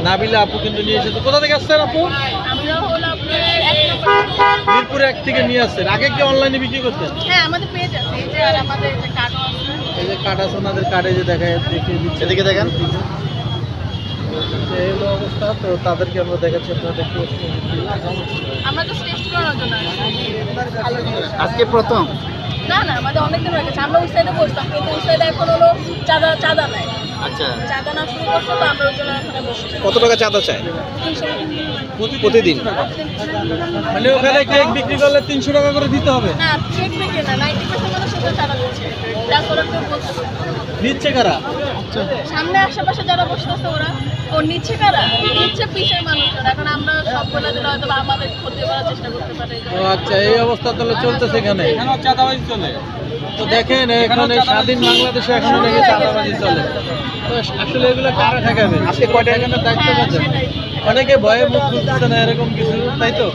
নাবিলা আপু কিন্তু নিয়ে এসেছে। কোথা থেকে আসছেন আপু? আমরা হলো আপনার 1 নম্বর। মিরপুর 1 থেকে নিয়ে আসছেন। আগে কি অনলাইনে বিক্রি করতেন? হ্যাঁ, আমাদের পেজ আছে। এই যে আর আমাদের যে কার্ড আছে। এই যে কার্ড আছে, ওনাদের কার্ডে যে দেখায় দেখিয়ে দিচ্ছে। এদিকে দেখেন। এই হলো অবস্থা। তো তাদেরকে আমরা দেখাচ্ছি, আপনারা দেখতে পাচ্ছেন। আমরা তো টেস্ট করার জন্য আসছি। আজকে প্রথম। না না, আমাদের অনেকদিন হয়ে গেছে। আমরা ওই সাইডে বসতাম, কিন্তু ওই সাইডে এখন হলো চাঁদা নাই। আচ্ছা, চাঁদা না শুরু করছে, তো আমরা ওই জন্য এখানে বসছি। কত টাকা চাঁদা চায় 300 প্রতিদিন? মানে ওখানে কেক বিক্রি করলে 300 টাকা করে দিতে হবে। না, চেক থেকে না, 90% মানুষ শুধু চাঁদা দিচ্ছে। তারপরে কেউ বলতেছে না। নিচ্ছে কারা? সামনে আশেপাশে যারা বসতেছে ওরা, ও নিচ্ছে কারা? নিচ্ছে পিছের মানুষরা। এখন আমরা সব বলে দিলে হয়তো বা আমাদের ক্ষতি করার চেষ্টা করতে পারে। ও আচ্ছা, এই অবস্থা তাহলে চলতেছে এখানে। চাঁদাবাজি চলে। তো দেখেন, এখানে স্বাধীন বাংলাদেশে এখনো নাকি চাঁদাবাজি চলে। তো আসলে এগুলো কারা ঠেকাবে? আজকে কয়টা এখানে দায়িত্ব হ্যাঁ, আছে। সেটাই। অনেকে ভয়ে মুখ খুলতেছে না, এরকম কিছু, তাই তো?